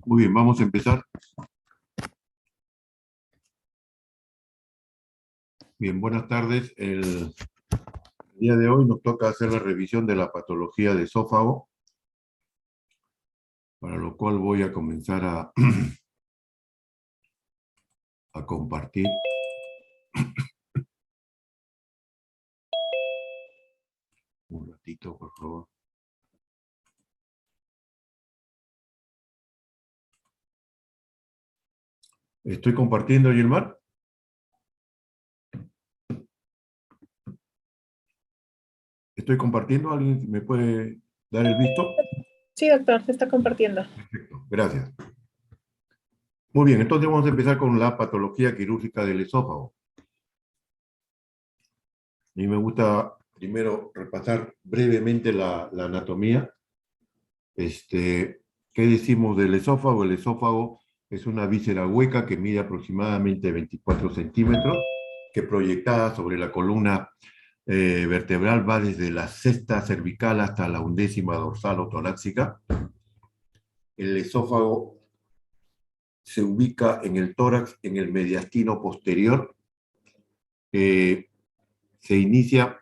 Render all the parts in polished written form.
Muy bien, vamos a empezar. Bien, buenas tardes. El día de hoy nos toca hacer la revisión de la patología de esófago, para lo cual voy a comenzar a compartir. Un ratito, por favor. ¿Estoy compartiendo, Gilmar? ¿Estoy compartiendo? ¿Alguien me puede dar el visto? Sí, doctor, se está compartiendo. Perfecto, gracias. Muy bien, entonces vamos a empezar con la patología quirúrgica del esófago. A mí me gusta primero repasar brevemente la anatomía. ¿Qué decimos del esófago? El esófago es una víscera hueca que mide aproximadamente 24 centímetros, que proyectada sobre la columna vertebral va desde la sexta cervical hasta la 11ª dorsal o torácica. El esófago se ubica en el tórax, en el mediastino posterior. Se inicia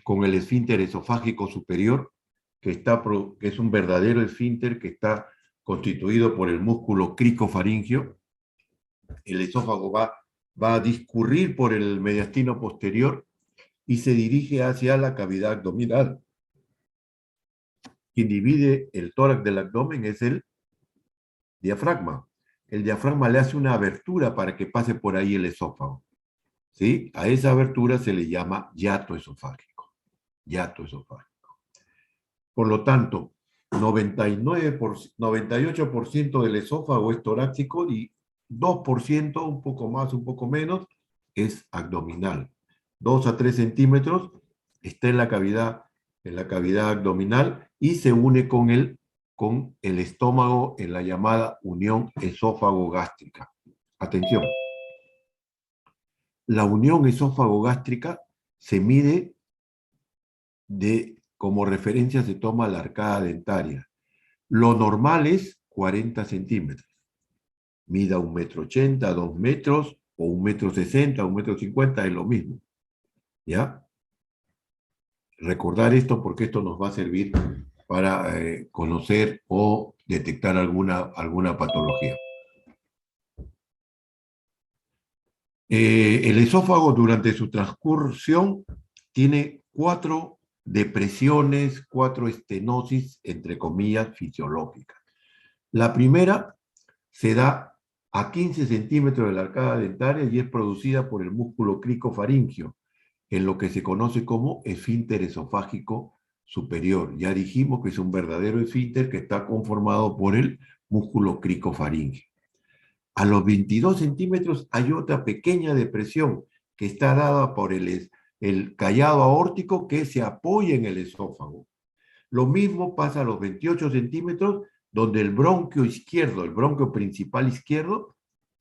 con el esfínter esofágico superior, que es un verdadero esfínter que está constituido por el músculo cricofaringio. El esófago va a discurrir por el mediastino posterior y se dirige hacia la cavidad abdominal. Quien divide el tórax del abdomen es el diafragma. El diafragma le hace una abertura para que pase por ahí el esófago. ¿Sí? A esa abertura se le llama hiato esofágico. Hiato esofágico. Por lo tanto, 98% del esófago es torácico y 2%, un poco más, un poco menos, es abdominal. 2 a 3 centímetros está en la cavidad abdominal y se une con el estómago en la llamada unión esófago-gástrica. Atención. La unión esófago-gástrica se mide como referencia se toma la arcada dentaria. Lo normal es 40 centímetros. Mida 1,80 m, 2 metros, o 1,60 m, 1,50 m, es lo mismo. ¿Ya? Recordar esto porque esto nos va a servir para conocer o detectar alguna patología. El esófago durante su transcursión tiene 4 depresiones, 4 estenosis, entre comillas, fisiológicas. La primera se da a 15 centímetros de la arcada dentaria y es producida por el músculo cricofaringio, en lo que se conoce como esfínter esofágico superior. Ya dijimos que es un verdadero esfínter que está conformado por el músculo cricofaringio. A los 22 centímetros hay otra pequeña depresión que está dada por el callado aórtico que se apoya en el esófago. Lo mismo pasa a los 28 centímetros, donde el bronquio izquierdo, el bronquio principal izquierdo,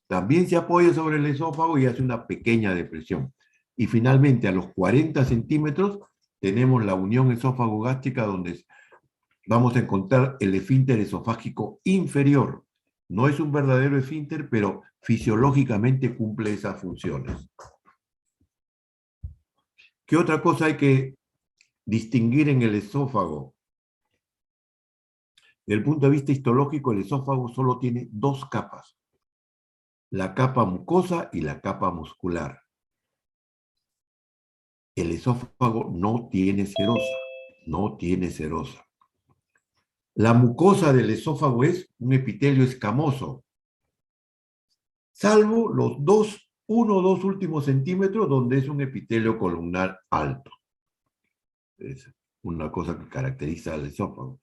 también se apoya sobre el esófago y hace una pequeña depresión. Y finalmente, a los 40 centímetros, tenemos la unión esófago-gástrica, donde vamos a encontrar el esfínter esofágico inferior. No es un verdadero esfínter, pero fisiológicamente cumple esas funciones. ¿Qué otra cosa hay que distinguir en el esófago? Desde el punto de vista histológico, el esófago solo tiene 2 capas: la capa mucosa y la capa muscular. El esófago no tiene serosa, no tiene serosa. La mucosa del esófago es un epitelio escamoso, salvo los 1 o 2 últimos centímetros, donde es un epitelio columnar alto. Es una cosa que caracteriza al esófago.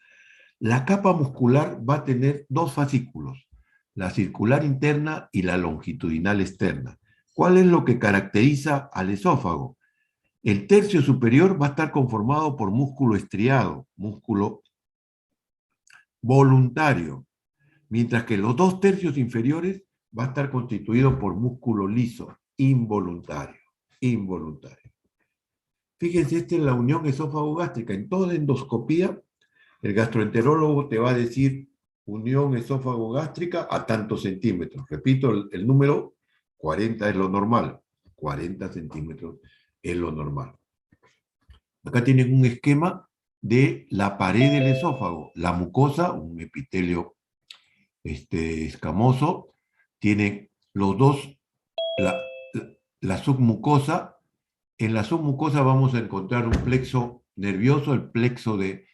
La capa muscular va a tener 2 fascículos, la circular interna y la longitudinal externa. ¿Cuál es lo que caracteriza al esófago? El tercio superior va a estar conformado por músculo estriado, músculo voluntario, mientras que los 2 tercios inferiores va a estar constituido por músculo liso, involuntario. Fíjense, esta es la unión esófago-gástrica. En toda endoscopía, el gastroenterólogo te va a decir unión esófago-gástrica a tantos centímetros. Repito, el número 40 es lo normal. 40 centímetros es lo normal. Acá tienen un esquema de la pared del esófago. La mucosa, un epitelio escamoso, tiene los dos, la submucosa. En la submucosa vamos a encontrar un plexo nervioso, el plexo de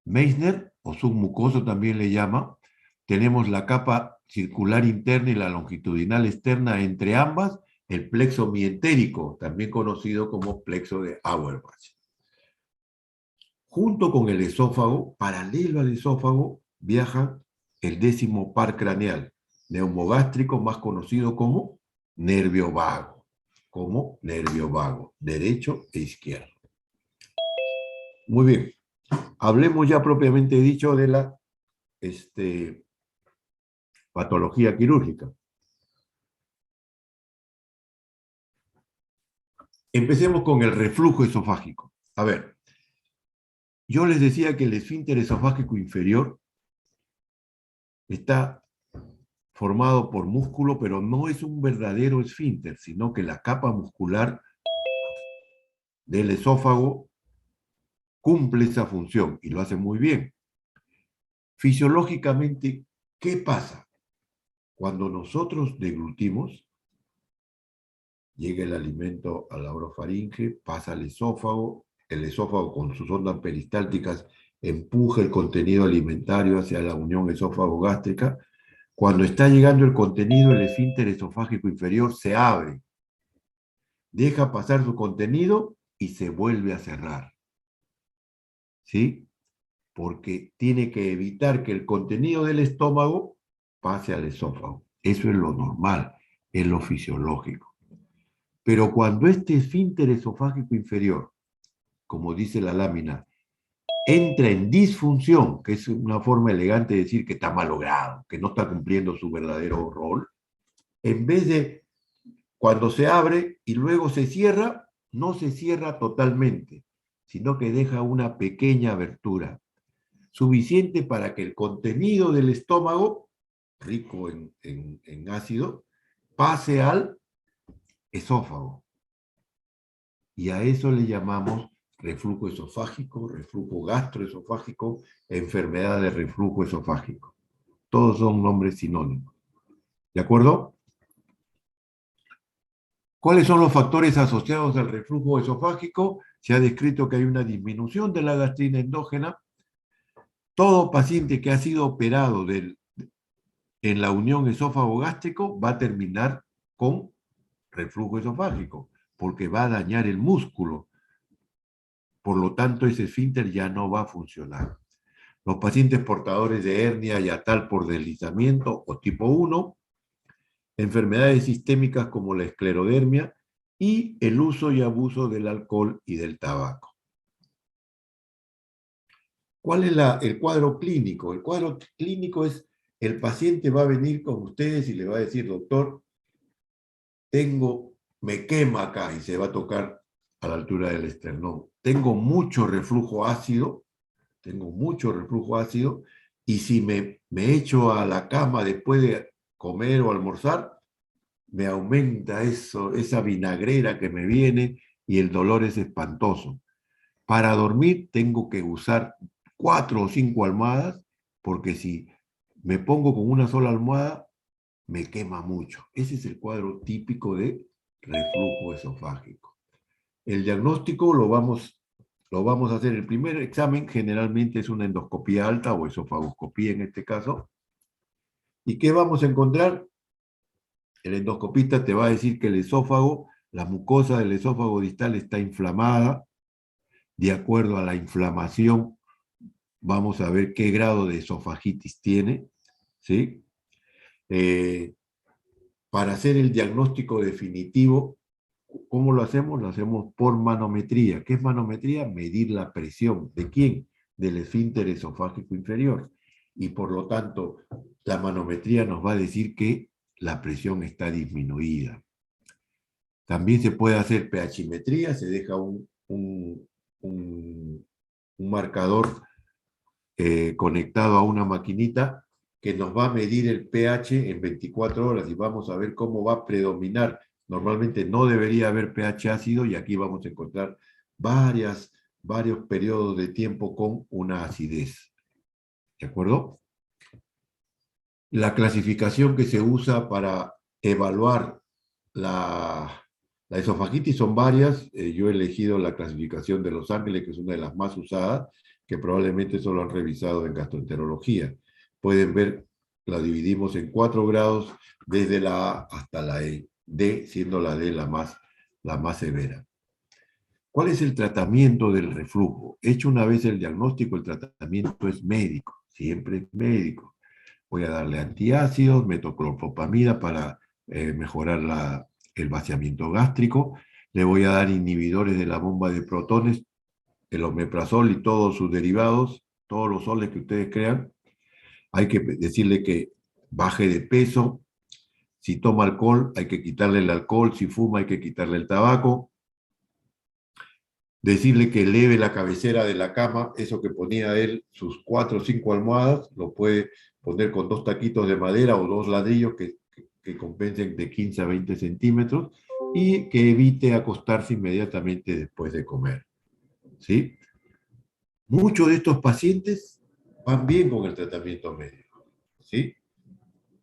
Meissner, o submucoso también le llama. Tenemos la capa circular interna y la longitudinal externa entre ambas, el plexo mientérico, también conocido como plexo de Auerbach. Junto con el esófago, paralelo al esófago, viaja el 10º par craneal, neumogástrico, más conocido como nervio vago, derecho e izquierdo. Muy bien, hablemos ya propiamente dicho de la patología quirúrgica. Empecemos con el reflujo esofágico. A ver, yo les decía que el esfínter esofágico inferior está formado por músculo, pero no es un verdadero esfínter, sino que la capa muscular del esófago cumple esa función y lo hace muy bien. Fisiológicamente, ¿qué pasa? Cuando nosotros deglutimos, llega el alimento a la orofaringe, pasa al esófago, el esófago con sus ondas peristálticas empuja el contenido alimentario hacia la unión esófago-gástrica. Cuando está llegando el contenido, el esfínter esofágico inferior se abre, deja pasar su contenido y se vuelve a cerrar. ¿Sí? Porque tiene que evitar que el contenido del estómago pase al esófago. Eso es lo normal, es lo fisiológico. Pero cuando este esfínter esofágico inferior, como dice la lámina, entra en disfunción, que es una forma elegante de decir que está malogrado, que no está cumpliendo su verdadero rol, en vez de cuando se abre y luego se cierra, no se cierra totalmente, sino que deja una pequeña abertura, suficiente para que el contenido del estómago, rico en ácido, pase al esófago. Y a eso le llamamos reflujo esofágico, reflujo gastroesofágico, enfermedad de reflujo esofágico. Todos son nombres sinónimos. ¿De acuerdo? ¿Cuáles son los factores asociados al reflujo esofágico? Se ha descrito que hay una disminución de la gastrina endógena. Todo paciente que ha sido operado en la unión esófago-gástrico va a terminar con reflujo esofágico, porque va a dañar el músculo. Por lo tanto, ese esfínter ya no va a funcionar. Los pacientes portadores de hernia yatal por deslizamiento o tipo 1, enfermedades sistémicas como la esclerodermia y el uso y abuso del alcohol y del tabaco. ¿Cuál es el cuadro clínico? El cuadro clínico es, el paciente va a venir con ustedes y le va a decir, doctor, me quema acá, y se va a tocar a la altura del esternón. Tengo mucho reflujo ácido, y si me echo a la cama después de comer o almorzar, me aumenta esa vinagrera que me viene y el dolor es espantoso. Para dormir tengo que usar 4 o 5 almohadas, porque si me pongo con una sola almohada, me quema mucho. Ese es el cuadro típico de reflujo esofágico. El diagnóstico lo vamos a hacer. El primer examen generalmente es una endoscopía alta o esofagoscopía en este caso. ¿Y qué vamos a encontrar? El endoscopista te va a decir que el esófago, la mucosa del esófago distal está inflamada. De acuerdo a la inflamación, vamos a ver qué grado de esofagitis tiene, ¿sí? Para hacer el diagnóstico definitivo, ¿cómo lo hacemos? Lo hacemos por manometría. ¿Qué es manometría? Medir la presión. ¿De quién? Del esfínter esofágico inferior. Y por lo tanto, la manometría nos va a decir que la presión está disminuida. También se puede hacer pHimetría, se deja un marcador conectado a una maquinita que nos va a medir el pH en 24 horas y vamos a ver cómo va a predominar. Normalmente no debería haber pH ácido y aquí vamos a encontrar varios periodos de tiempo con una acidez. ¿De acuerdo? La clasificación que se usa para evaluar la esofagitis son varias. Yo he elegido la clasificación de Los Ángeles, que es una de las más usadas, que probablemente solo han revisado en gastroenterología. Pueden ver, la dividimos en 4 grados, desde la A hasta la D, siendo la D la más severa. ¿Cuál es el tratamiento del reflujo? Hecho una vez el diagnóstico, el tratamiento es médico, siempre es médico. Voy a darle antiácidos, metoclopropamida para mejorar el vaciamiento gástrico. Le voy a dar inhibidores de la bomba de protones, el omeprazol y todos sus derivados, todos los soles que ustedes crean. Hay que decirle que baje de peso. Si toma alcohol, hay que quitarle el alcohol. Si fuma, hay que quitarle el tabaco. Decirle que eleve la cabecera de la cama, eso que ponía él, sus 4 o 5 almohadas, lo puede poner con 2 taquitos de madera o 2 ladrillos que compensen de 15 a 20 centímetros y que evite acostarse inmediatamente después de comer. ¿Sí? Muchos de estos pacientes van bien con el tratamiento médico, ¿sí?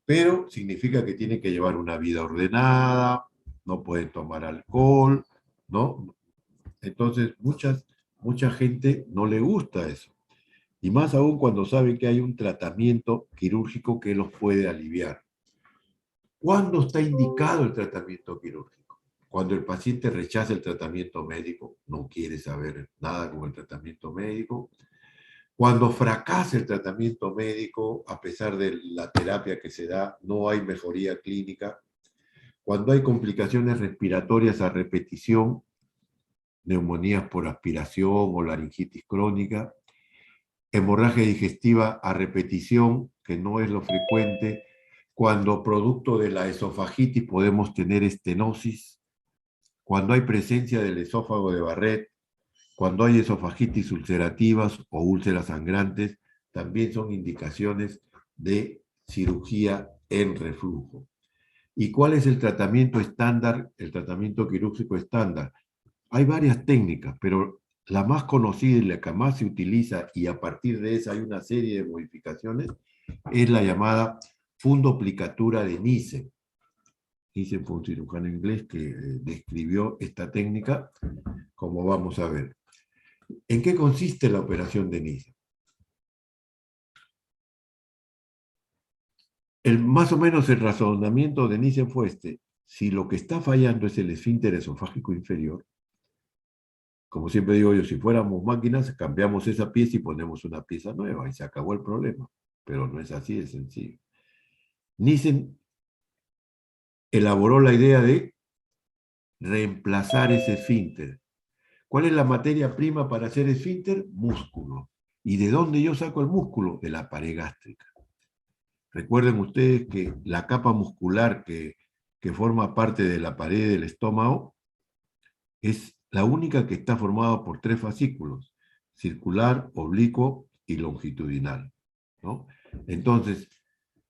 Pero significa que tienen que llevar una vida ordenada, no pueden tomar alcohol, ¿no? Entonces, mucha gente no le gusta eso. Y más aún cuando saben que hay un tratamiento quirúrgico que los puede aliviar. ¿Cuándo está indicado el tratamiento quirúrgico? Cuando el paciente rechaza el tratamiento médico, no quiere saber nada con el tratamiento médico. Cuando fracasa el tratamiento médico, a pesar de la terapia que se da, no hay mejoría clínica. Cuando hay complicaciones respiratorias a repetición, neumonías por aspiración o laringitis crónica, hemorragia digestiva a repetición, que no es lo frecuente, cuando producto de la esofagitis podemos tener estenosis, cuando hay presencia del esófago de Barrett, cuando hay esofagitis ulcerativas o úlceras sangrantes, también son indicaciones de cirugía en reflujo. ¿Y cuál es el tratamiento estándar, el tratamiento quirúrgico estándar? Hay varias técnicas, pero la más conocida y la que más se utiliza, y a partir de esa hay una serie de modificaciones, es la llamada fundoplicatura de Nissen. Nissen fue un cirujano inglés que describió esta técnica, como vamos a ver. ¿En qué consiste la operación de Nissen? Más o menos el razonamiento de Nissen fue este. Si lo que está fallando es el esfínter esofágico inferior, como siempre digo yo, si fuéramos máquinas, cambiamos esa pieza y ponemos una pieza nueva y se acabó el problema. Pero no es así de sencillo. Nissen elaboró la idea de reemplazar ese esfínter. ¿Cuál es la materia prima para hacer esfínter? Músculo. ¿Y de dónde yo saco el músculo? De la pared gástrica. Recuerden ustedes que la capa muscular que forma parte de la pared del estómago es la única que está formada por 3 fascículos: circular, oblicuo y longitudinal, ¿no? Entonces,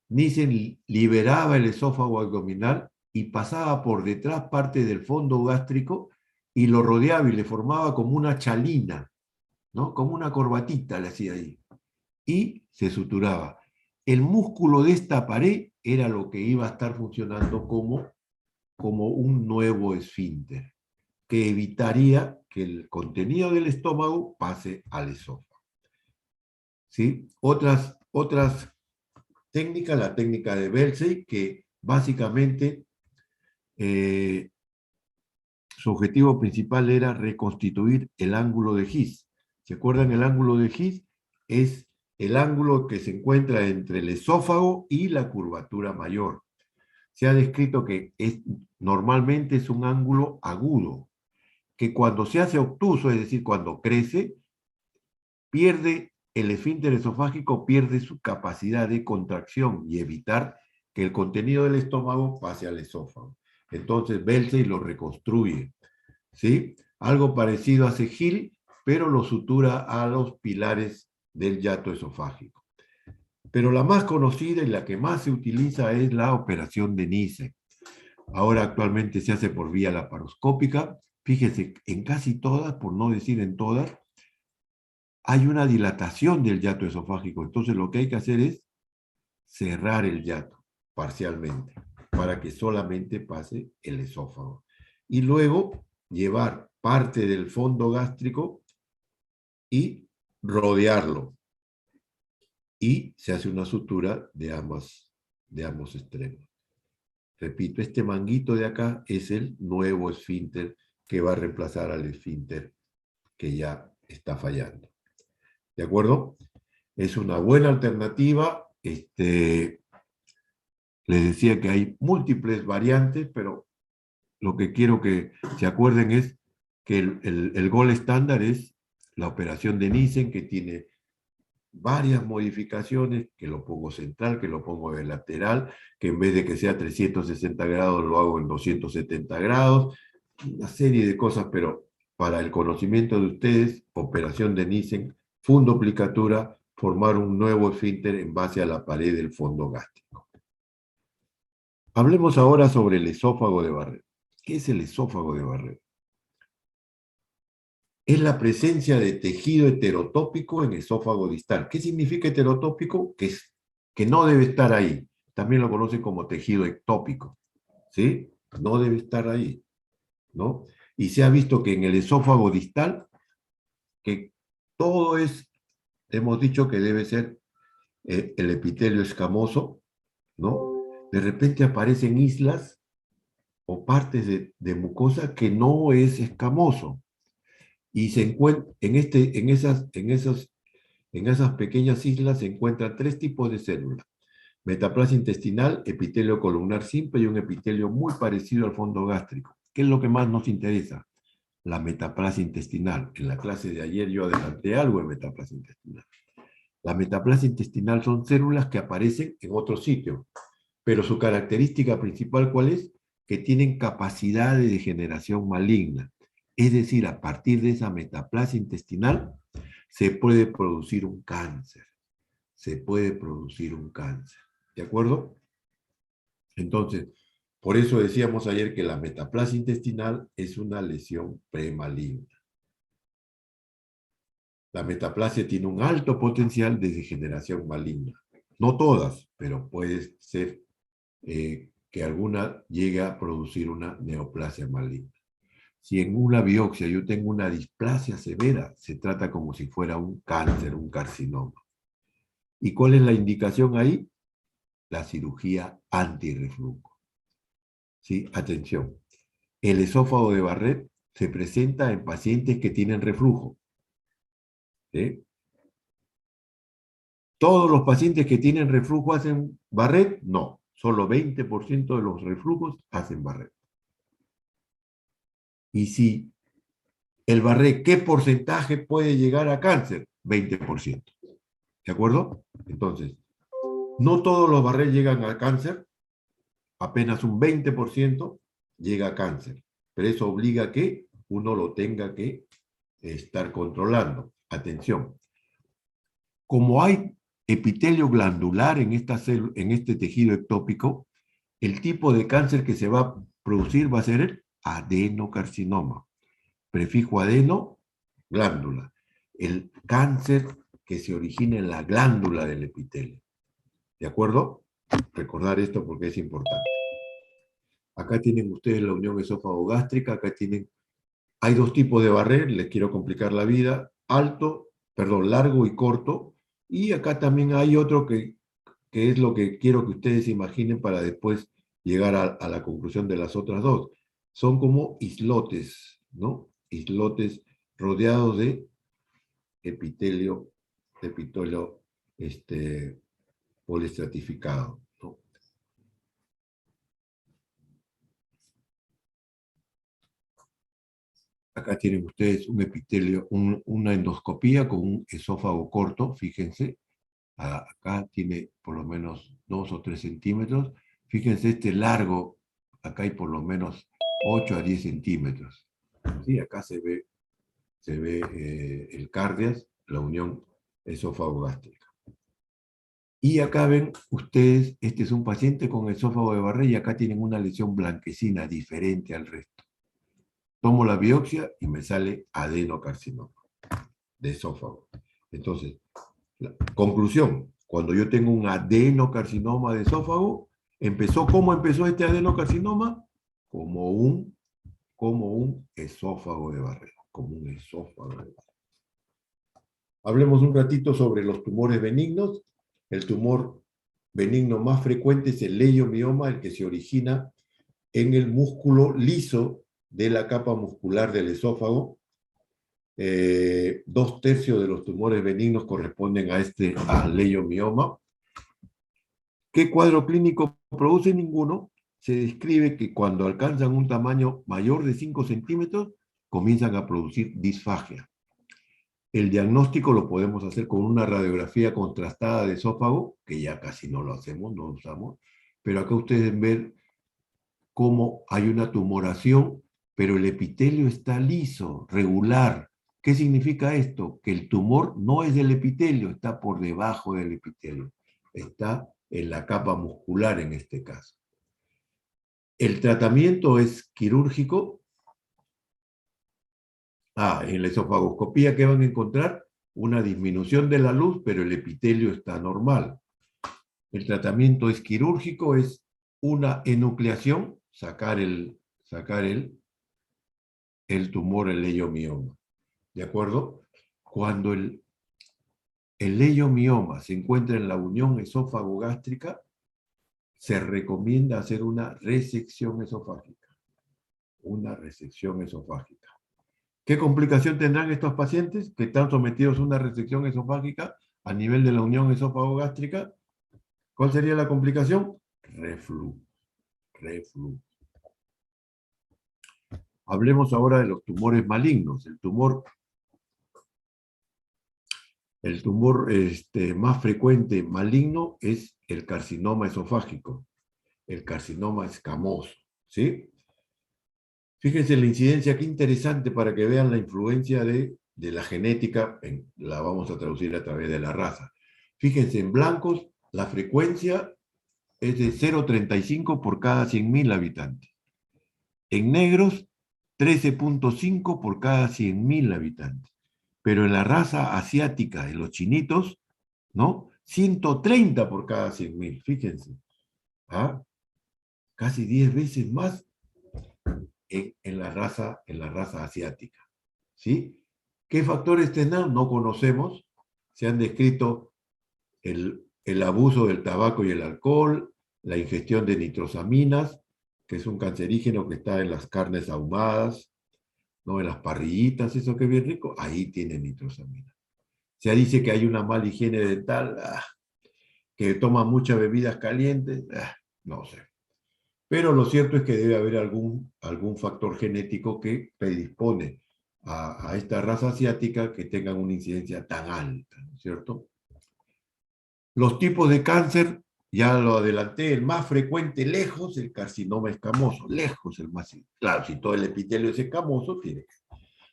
Nissen liberaba el esófago abdominal y pasaba por detrás parte del fondo gástrico y lo rodeaba y le formaba como una chalina, ¿no? Como una corbatita le hacía ahí. Y se suturaba. El músculo de esta pared era lo que iba a estar funcionando como un nuevo esfínter, que evitaría que el contenido del estómago pase al esófago. ¿Sí? Otras técnicas, la técnica de Belsey, que básicamente su objetivo principal era reconstituir el ángulo de His. ¿Se acuerdan? El ángulo de His es el ángulo que se encuentra entre el esófago y la curvatura mayor. Se ha descrito que normalmente es un ángulo agudo, que cuando se hace obtuso, es decir, cuando crece, pierde el esfínter esofágico, pierde su capacidad de contracción y evitar que el contenido del estómago pase al esófago. Entonces Belsey lo reconstruye, ¿sí? Algo parecido hace Hill, pero lo sutura a los pilares del hiato esofágico. Pero la más conocida y la que más se utiliza es la operación de Nissen. Ahora actualmente se hace por vía laparoscópica. Fíjese, en casi todas, por no decir en todas, hay una dilatación del yato esofágico. Entonces lo que hay que hacer es cerrar el yato parcialmente para que solamente pase el esófago. Y luego llevar parte del fondo gástrico y rodearlo. Y se hace una sutura de ambos extremos. Repito, este manguito de acá es el nuevo esfínter que va a reemplazar al esfínter que ya está fallando. ¿De acuerdo? Es una buena alternativa. Les decía que hay múltiples variantes, pero lo que quiero que se acuerden es que el gol estándar es la operación de Nissen, que tiene varias modificaciones, que lo pongo central, que lo pongo de lateral, que en vez de que sea 360 grados lo hago en 270 grados, una serie de cosas, pero para el conocimiento de ustedes, operación de Nissen, fundoplicatura, formar un nuevo esfínter en base a la pared del fondo gástrico. Hablemos ahora sobre el esófago de Barrett. ¿Qué es el esófago de Barrett? Es la presencia de tejido heterotópico en esófago distal. ¿Qué significa heterotópico? Que no debe estar ahí. También lo conocen como tejido ectópico. ¿Sí? No debe estar ahí, ¿no? Y se ha visto que en el esófago distal, que todo hemos dicho que debe ser el epitelio escamoso, ¿no? De repente aparecen islas o partes de mucosa que no es escamoso. Y se encuentra en esas pequeñas islas se encuentran tres tipos de células: metaplasia intestinal, epitelio columnar simple y un epitelio muy parecido al fondo gástrico. ¿Qué es lo que más nos interesa? La metaplasia intestinal. En la clase de ayer yo adelanté algo de metaplasia intestinal. La metaplasia intestinal son células que aparecen en otro sitio, pero su característica principal, ¿cuál es? Que tienen capacidad de degeneración maligna. Es decir, a partir de esa metaplasia intestinal se puede producir un cáncer. Se puede producir un cáncer. ¿De acuerdo? Entonces, por eso decíamos ayer que la metaplasia intestinal es una lesión premaligna. La metaplasia tiene un alto potencial de degeneración maligna. No todas, pero puede ser que alguna llegue a producir una neoplasia maligna. Si en una biopsia yo tengo una displasia severa, se trata como si fuera un cáncer, un carcinoma. ¿Y cuál es la indicación ahí? La cirugía antirreflujo. ¿Sí? Atención. El esófago de Barrett se presenta en pacientes que tienen reflujo. ¿Sí? ¿Todos los pacientes que tienen reflujo hacen Barrett? No. Solo 20% de los reflujos hacen Barrett. Y si el Barrett, ¿qué porcentaje puede llegar a cáncer? 20%. ¿De acuerdo? Entonces, no todos los Barrett llegan a cáncer, apenas un 20% llega a cáncer. Pero eso obliga a que uno lo tenga que estar controlando. Atención. Como hay epitelio glandular en este tejido ectópico, el tipo de cáncer que se va a producir va a ser el adenocarcinoma. Prefijo adeno, glándula. El cáncer que se origina en la glándula del epitelio. ¿De acuerdo? Recordar esto porque es importante. Acá tienen ustedes la unión esófago-gástrica, acá tienen, hay dos tipos de Barrett, les quiero complicar la vida, largo y corto, y acá también hay otro que es lo que quiero que ustedes imaginen para después llegar a la conclusión de las otras dos. Son como islotes, ¿no? Islotes rodeados de epitelio poliestratificado, ¿no? Acá tienen ustedes un epitelio, una endoscopía con un esófago corto, fíjense. Acá tiene por lo menos 2 o 3 centímetros. Fíjense este largo, acá hay por lo menos 8 a 10 centímetros. ¿Sí? Acá se ve el cardias, la unión esófago-gástrica. Y acá ven ustedes, este es un paciente con esófago de Barré y acá tienen una lesión blanquecina diferente al resto. Tomo la biopsia y me sale adenocarcinoma de esófago. Entonces, conclusión, cuando yo tengo un adenocarcinoma de esófago, ¿cómo empezó este adenocarcinoma? Como un esófago de Barré, como un esófago de Barré. Hablemos un ratito sobre los tumores benignos. El tumor benigno más frecuente es el leiomioma, el que se origina en el músculo liso de la capa muscular del esófago. 2/3 de los tumores benignos corresponden al leiomioma. ¿Qué cuadro clínico produce? Ninguno. Se describe que cuando alcanzan un tamaño mayor de 5 centímetros, comienzan a producir disfagia. El diagnóstico lo podemos hacer con una radiografía contrastada de esófago, que ya casi no lo hacemos, no lo usamos, pero acá ustedes ven cómo hay una tumoración, pero el epitelio está liso, regular. ¿Qué significa esto? Que el tumor no es del epitelio, está por debajo del epitelio. Está en la capa muscular en este caso. El tratamiento es quirúrgico. En la esofagoscopía, ¿qué van a encontrar? Una disminución de la luz, pero el epitelio está normal. El tratamiento es quirúrgico, es una enucleación, sacar el tumor, el leiomioma. ¿De acuerdo? Cuando el leiomioma se encuentra en la unión esófago-gástrica, se recomienda hacer una resección esofágica. Una resección esofágica. ¿Qué complicación tendrán estos pacientes que están sometidos a una resección esofágica a nivel de la unión esófago-gástrica? ¿Cuál sería la complicación? Reflujo. Hablemos ahora de los tumores malignos. El tumor más frecuente maligno es el carcinoma esofágico, el carcinoma escamoso, ¿sí? Fíjense la incidencia, qué interesante para que vean la influencia de la genética, la vamos a traducir a través de la raza. Fíjense, en blancos la frecuencia es de 0,35 por cada 100.000 habitantes. En negros, 13,5 por cada 100.000 habitantes. Pero en la raza asiática, de los chinitos, ¿no? 130 por cada 100.000, fíjense. Casi 10 veces más en la raza asiática. ¿Sí? ¿Qué factores tendrán? No conocemos. Se han descrito el abuso del tabaco y el alcohol, la ingestión de nitrosaminas, que es un cancerígeno que está en las carnes ahumadas, ¿no? En las parrillitas, eso que es bien rico, ahí tiene nitrosamina. Se dice que hay una mala higiene dental, que toma muchas bebidas calientes, no sé. Pero lo cierto es que debe haber algún factor genético que predispone a esta raza asiática que tengan una incidencia tan alta, ¿no es cierto? Los tipos de cáncer, ya lo adelanté, el más frecuente lejos, el carcinoma escamoso, lejos el más. Claro, si todo el epitelio es escamoso, tiene que.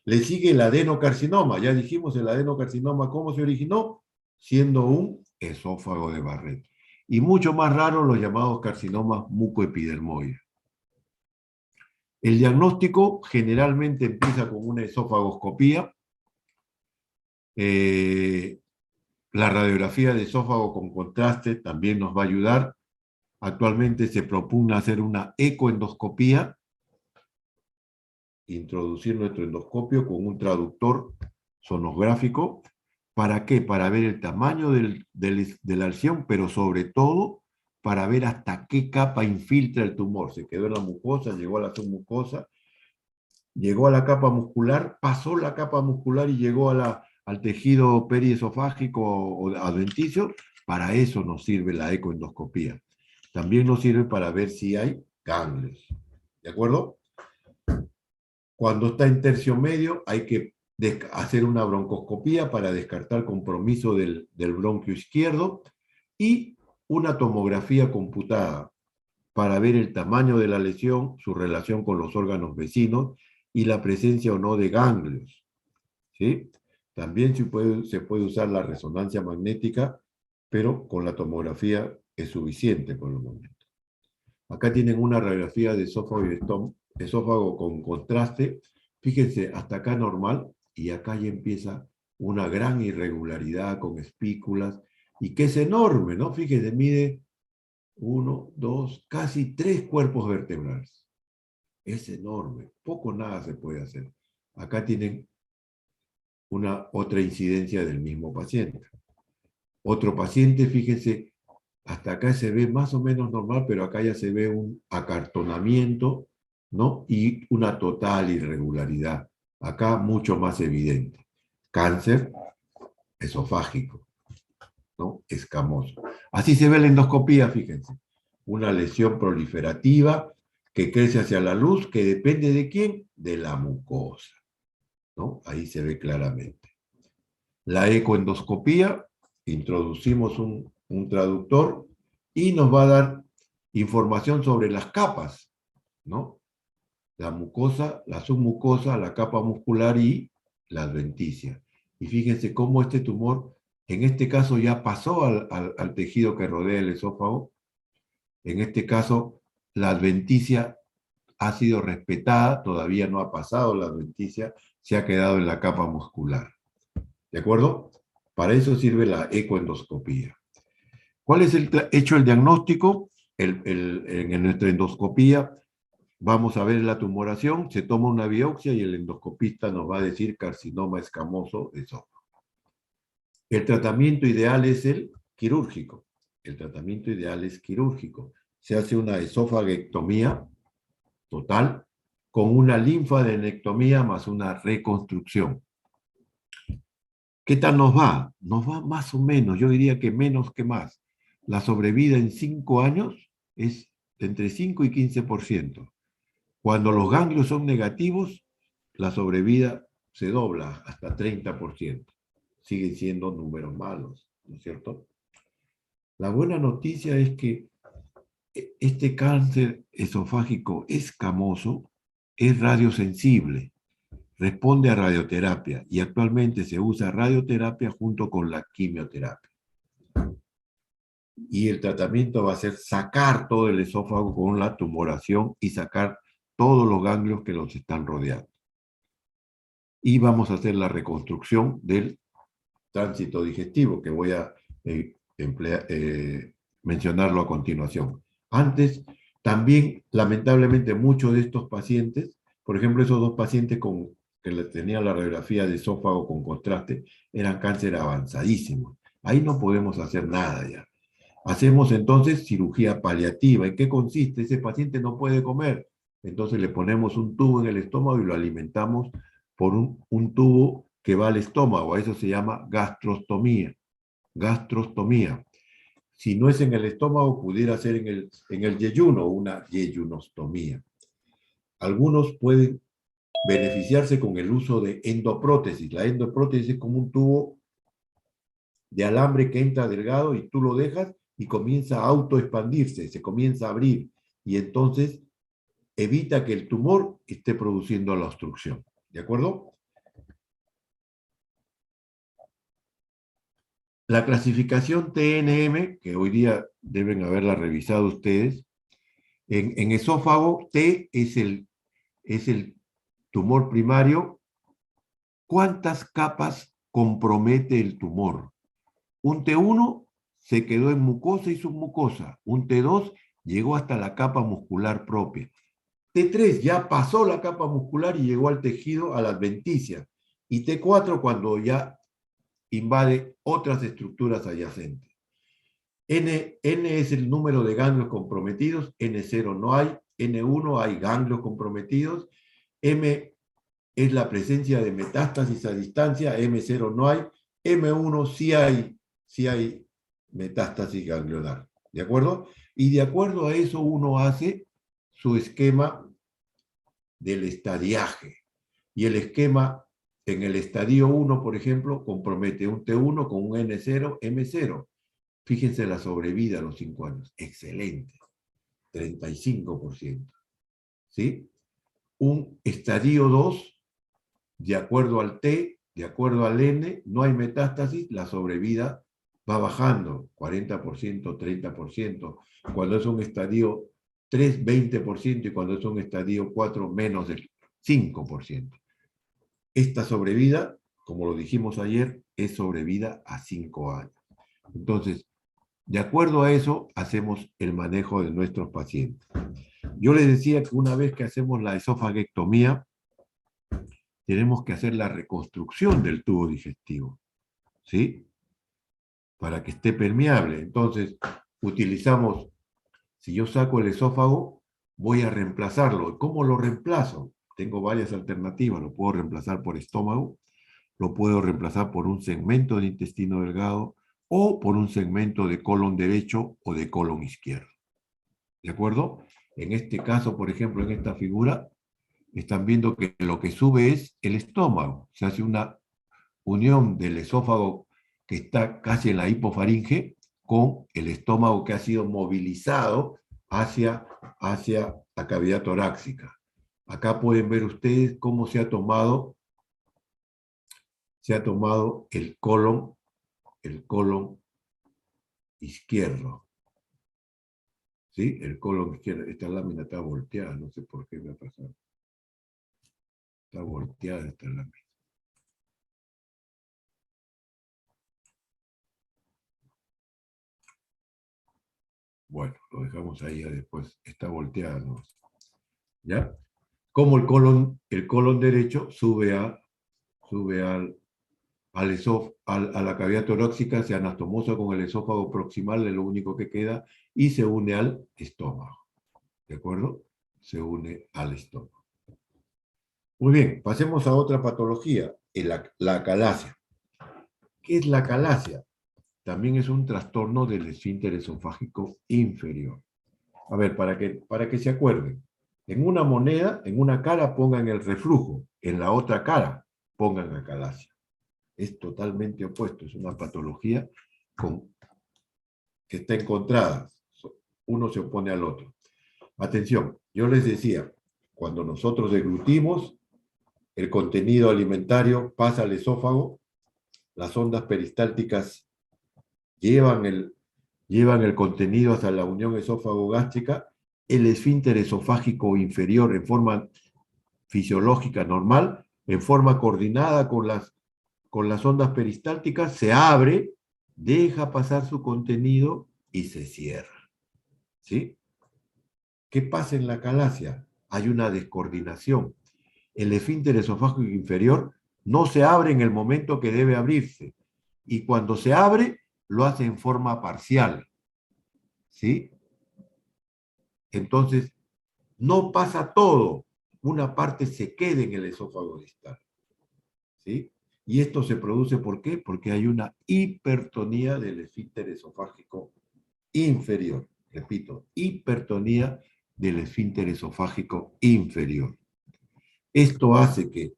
Le sigue el adenocarcinoma, ya dijimos el adenocarcinoma, ¿cómo se originó? Siendo un esófago de Barrett. Y mucho más raro los llamados carcinomas mucoepidermoides. El diagnóstico generalmente empieza con una esofagoscopía. La radiografía de esófago con contraste también nos va a ayudar. Actualmente se propugna hacer una ecoendoscopía, introducir nuestro endoscopio con un traductor sonográfico. ¿Para qué? Para ver el tamaño de la lesión, pero sobre todo para ver hasta qué capa infiltra el tumor. Se quedó en la mucosa, llegó a la submucosa, llegó a la capa muscular, pasó la capa muscular y llegó al tejido periesofágico o adventicio. Para eso nos sirve la ecoendoscopía. También nos sirve para ver si hay ganglios. ¿De acuerdo? Cuando está en tercio medio hay que hacer una broncoscopía para descartar compromiso del bronquio izquierdo y una tomografía computada para ver el tamaño de la lesión, su relación con los órganos vecinos y la presencia o no de ganglios. ¿Sí? También se puede usar la resonancia magnética pero con la tomografía es suficiente por el momento. Acá tienen una radiografía de esófago con contraste. Fíjense, hasta acá normal, y acá ya empieza una gran irregularidad con espículas, y que es enorme, ¿no? Fíjense, mide 1, 2, casi 3 cuerpos vertebrales. Es enorme, poco nada se puede hacer. Acá tienen otra incidencia del mismo paciente. Otro paciente, fíjense, hasta acá se ve más o menos normal, pero acá ya se ve un acartonamiento, ¿no? Y una total irregularidad. Acá mucho más evidente. Cáncer esofágico, ¿no? Escamoso. Así se ve la endoscopía, fíjense. Una lesión proliferativa que crece hacia la luz, que depende de quién, de la mucosa, ¿no? Ahí se ve claramente. La ecoendoscopía, introducimos un traductor y nos va a dar información sobre las capas, ¿no? La mucosa, la submucosa, la capa muscular y la adventicia. Y fíjense cómo este tumor, en este caso ya pasó al tejido que rodea el esófago. En este caso, la adventicia ha sido respetada, todavía no ha pasado la adventicia, se ha quedado en la capa muscular. ¿De acuerdo? Para eso sirve la ecoendoscopía. ¿Cuál es hecho el diagnóstico? En nuestra endoscopía vamos a ver la tumoración, se toma una biopsia y el endoscopista nos va a decir carcinoma escamoso de esófago. El tratamiento ideal es el quirúrgico. El tratamiento ideal es quirúrgico. Se hace una esofaguectomía total con una linfadenectomía más una reconstrucción. ¿Qué tal nos va? Nos va más o menos, yo diría que menos que más. La sobrevida en 5 años es entre 5 y 15%. Cuando los ganglios son negativos, la sobrevida se dobla hasta 30%. Siguen siendo números malos, ¿no es cierto? La buena noticia es que este cáncer esofágico escamoso es radiosensible, responde a radioterapia y actualmente se usa radioterapia junto con la quimioterapia. Y el tratamiento va a ser sacar todo el esófago con la tumoración y sacar todos los ganglios que los están rodeando. Y vamos a hacer la reconstrucción del tránsito digestivo, que voy a mencionarlo a continuación. Antes, también, lamentablemente, muchos de estos pacientes, por ejemplo, esos dos pacientes que tenían la radiografía de esófago con contraste, eran cáncer avanzadísimos. Ahí no podemos hacer nada ya. Hacemos entonces cirugía paliativa. ¿En qué consiste? Ese paciente no puede comer. Entonces le ponemos un tubo en el estómago y lo alimentamos por un tubo que va al estómago. A eso se llama gastrostomía. Gastrostomía. Si no es en el estómago, pudiera ser en el yeyuno, una yeyunostomía. Algunos pueden beneficiarse con el uso de endoprótesis. La endoprótesis es como un tubo de alambre que entra delgado y tú lo dejas y comienza a autoexpandirse, se comienza a abrir y entonces evita que el tumor esté produciendo la obstrucción. ¿De acuerdo? La clasificación TNM, que hoy día deben haberla revisado ustedes, en esófago, T es el tumor primario. ¿Cuántas capas compromete el tumor? Un T1 se quedó en mucosa y submucosa. Un T2 llegó hasta la capa muscular propia. T3 ya pasó la capa muscular y llegó al tejido, a la adventicia. Y T4 cuando ya invade otras estructuras adyacentes. N es el número de ganglios comprometidos, N0 no hay, N1 hay ganglios comprometidos, M es la presencia de metástasis a distancia, M0 no hay, M1 sí hay metástasis ganglionar, ¿de acuerdo? Y de acuerdo a eso uno hace su esquema del estadiaje. Y el esquema en el estadio 1, por ejemplo, compromete un T1 con un N0, M0. Fíjense la sobrevida a los 5 años. Excelente. 35%. ¿Sí? Un estadio 2, de acuerdo al T, de acuerdo al N, no hay metástasis, la sobrevida va bajando 40%, 30%, cuando es un estadio 3, 20%, y cuando es un estadio 4, menos del 5%. Esta sobrevida, como lo dijimos ayer, es sobrevida a 5 años. Entonces, de acuerdo a eso, hacemos el manejo de nuestros pacientes. Yo les decía que una vez que hacemos la esofaguectomía, tenemos que hacer la reconstrucción del tubo digestivo, ¿sí? Para que esté permeable. Entonces, utilizamos, si yo saco el esófago, voy a reemplazarlo. ¿Cómo lo reemplazo? Tengo varias alternativas. Lo puedo reemplazar por estómago, lo puedo reemplazar por un segmento de intestino delgado o por un segmento de colon derecho o de colon izquierdo. ¿De acuerdo? En este caso, por ejemplo, en esta figura, están viendo que lo que sube es el estómago. Se hace una unión del esófago que está casi en la hipofaringe con el estómago que ha sido movilizado hacia la cavidad torácica. Acá pueden ver ustedes cómo se ha tomado el colon izquierdo. ¿Sí? El colon izquierdo. Esta lámina está volteada, no sé por qué me ha pasado. Está volteada esta lámina. Bueno, lo dejamos ahí ya después. Está volteada, ¿no? ¿Ya? Como el colon derecho sube a la cavidad torácica, se anastomosa con el esófago proximal, es lo único que queda, y se une al estómago. ¿De acuerdo? Se une al estómago. Muy bien, pasemos a otra patología, la acalasia. ¿Qué es la acalasia? También es un trastorno del esfínter esofágico inferior. A ver, para que se acuerden, en una moneda, en una cara pongan el reflujo, en la otra cara pongan acalasia. Es totalmente opuesto, es una patología que está encontrada. Uno se opone al otro. Atención, yo les decía, cuando nosotros deglutimos, el contenido alimentario pasa al esófago, las ondas peristálticas llevan el contenido hasta la unión esófago-gástrica, el esfínter esofágico inferior en forma fisiológica normal, en forma coordinada con las ondas peristálticas, se abre, deja pasar su contenido y se cierra. ¿Sí? ¿Qué pasa en la acalasia? Hay una descoordinación. El esfínter esofágico inferior no se abre en el momento que debe abrirse. Y cuando se abre, lo hace en forma parcial. ¿Sí? Entonces, no pasa todo. Una parte se queda en el esófago distal. ¿Sí? Y esto se produce, ¿por qué? Porque hay una hipertonía del esfínter esofágico inferior. Repito, hipertonía del esfínter esofágico inferior. Esto hace que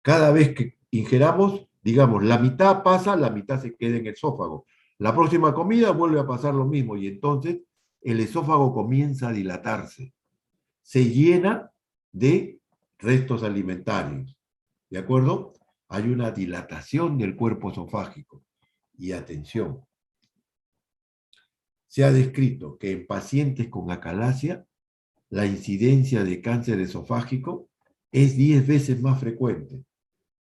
cada vez que ingeramos, digamos, la mitad pasa, la mitad se queda en el esófago. La próxima comida vuelve a pasar lo mismo y entonces el esófago comienza a dilatarse. Se llena de restos alimentarios. ¿De acuerdo? Hay una dilatación del cuerpo esofágico. Y atención, se ha descrito que en pacientes con acalasia la incidencia de cáncer esofágico es 10 veces más frecuente.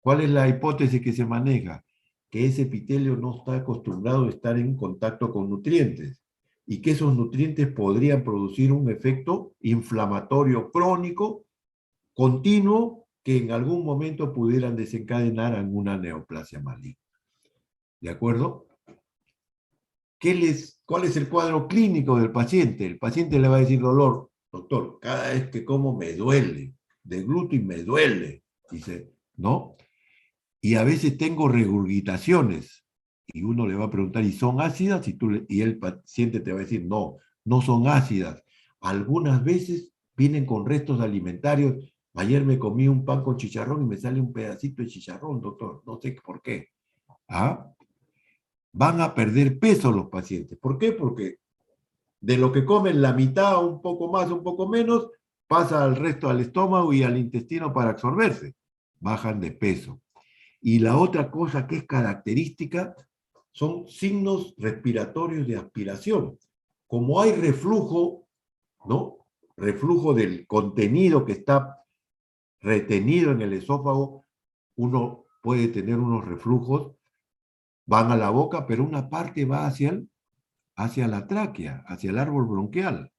¿Cuál es la hipótesis que se maneja? Que ese epitelio no está acostumbrado a estar en contacto con nutrientes y que esos nutrientes podrían producir un efecto inflamatorio crónico, continuo, que en algún momento pudieran desencadenar alguna neoplasia maligna. ¿De acuerdo? ¿Cuál es el cuadro clínico del paciente? El paciente le va a decir dolor, doctor, cada vez que como me duele, degluto y me duele. Dice, ¿no? Y a veces tengo regurgitaciones. Y uno le va a preguntar, ¿y son ácidas? Y el paciente te va a decir, no, no son ácidas. Algunas veces vienen con restos alimentarios. Ayer me comí un pan con chicharrón y me sale un pedacito de chicharrón, doctor. No sé por qué. ¿Ah? Van a perder peso los pacientes. ¿Por qué? Porque de lo que comen la mitad, un poco más, un poco menos, pasa al resto al estómago y al intestino para absorberse. Bajan de peso. Y la otra cosa que es característica son signos respiratorios de aspiración. Como hay reflujo, ¿no? Reflujo del contenido que está retenido en el esófago, uno puede tener unos reflujos, van a la boca, pero una parte va hacia la tráquea, hacia el árbol bronquial,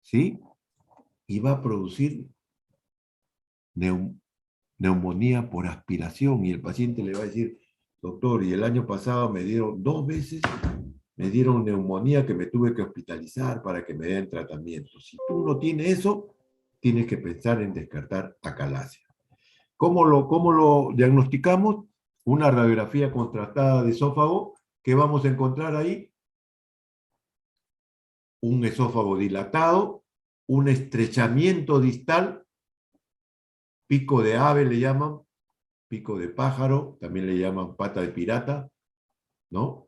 ¿sí? Y va a producir neumonía por aspiración, y el paciente le va a decir, doctor, y el año pasado me dieron 2 veces, me dieron neumonía que me tuve que hospitalizar para que me den tratamiento. Si tú no tienes eso, tienes que pensar en descartar acalasia. ¿Cómo lo diagnosticamos? Una radiografía contrastada de esófago. ¿Qué vamos a encontrar ahí? Un esófago dilatado, un estrechamiento distal, pico de ave le llaman, pico de pájaro, también le llaman pata de pirata, ¿no?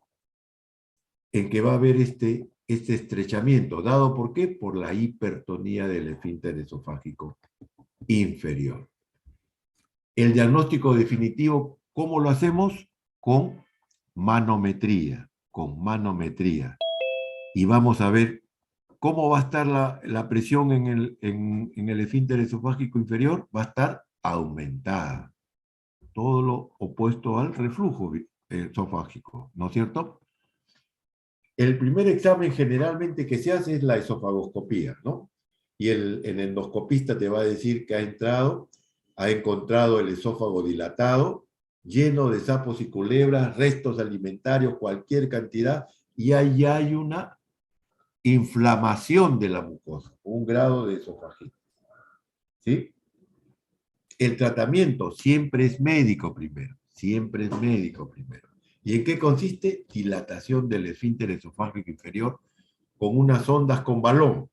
En que va a haber este estrechamiento, ¿dado por qué? Por la hipertonía del esfínter esofágico inferior. El diagnóstico definitivo, ¿cómo lo hacemos? Con manometría, Y vamos a ver cómo va a estar la presión en el esfínter esofágico inferior, va a estar aumentada. Todo lo opuesto al reflujo esofágico, ¿no es cierto? El primer examen generalmente que se hace es la esofagoscopía, ¿no? Y el endoscopista te va a decir que ha encontrado el esófago dilatado, lleno de sapos y culebras, restos alimentarios, cualquier cantidad, y ahí hay una inflamación de la mucosa, un grado de esofagitis, ¿sí? El tratamiento siempre es médico primero, siempre es médico primero. ¿Y en qué consiste? Dilatación del esfínter esofágico inferior con unas ondas con balón.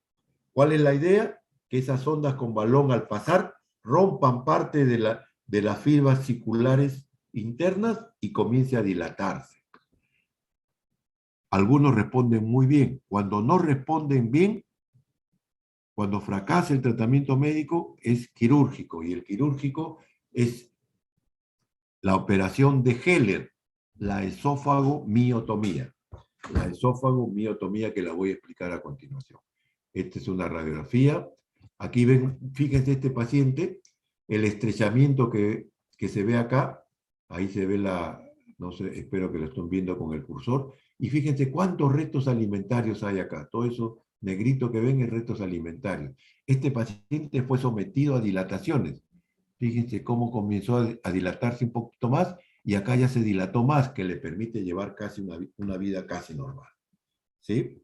¿Cuál es la idea? Que esas ondas con balón al pasar rompan parte de las fibras circulares internas y comience a dilatarse. Algunos responden muy bien. Cuando no responden bien, cuando fracasa el tratamiento médico, es quirúrgico. Y el quirúrgico es la operación de Heller, la esófago-miotomía. La esófago-miotomía que la voy a explicar a continuación. Esta es una radiografía. Aquí ven, fíjense este paciente, el estrechamiento que se ve acá. Ahí se ve no sé, espero que lo estén viendo con el cursor. Y fíjense cuántos restos alimentarios hay acá. Todo eso negrito que ven es restos alimentarios. Este paciente fue sometido a dilataciones. Fíjense cómo comenzó a dilatarse un poquito más y acá ya se dilató más, que le permite llevar casi una vida casi normal. ¿Sí?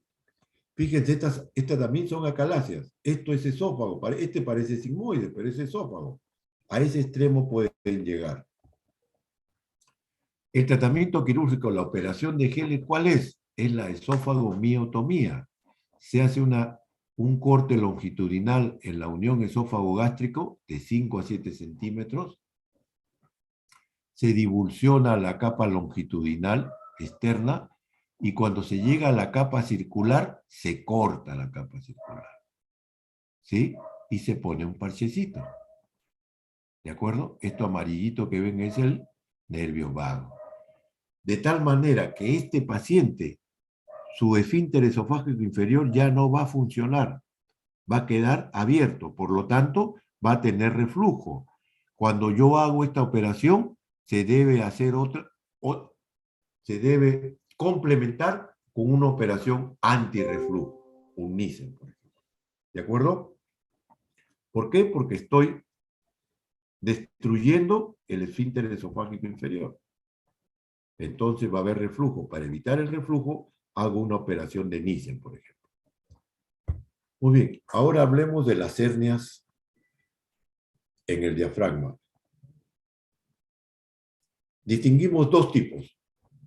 Fíjense, estas también son acaláceas. Esto es esófago. Este parece sigmoide, pero es esófago. A ese extremo pueden llegar. El tratamiento quirúrgico, la operación de Heller, ¿cuál es? Es la esófago-miotomía. Se hace un corte longitudinal en la unión esófago-gástrico de 5 a 7 centímetros. Se divulsiona la capa longitudinal externa y cuando se llega a la capa circular, se corta la capa circular. ¿Sí? Y se pone un parchecito. ¿De acuerdo? Esto amarillito que ven es el nervio vago. De tal manera que este paciente, su esfínter esofágico inferior ya no va a funcionar. Va a quedar abierto. Por lo tanto, va a tener reflujo. Cuando yo hago esta operación, se debe hacer se debe complementar con una operación antirreflujo, un Nissen, por ejemplo. ¿De acuerdo? ¿Por qué? Porque estoy destruyendo el esfínter esofágico inferior. Entonces va a haber reflujo. Para evitar el reflujo, hago una operación de Nissen, por ejemplo. Muy bien, ahora hablemos de las hernias en el diafragma. Distinguimos 2 tipos,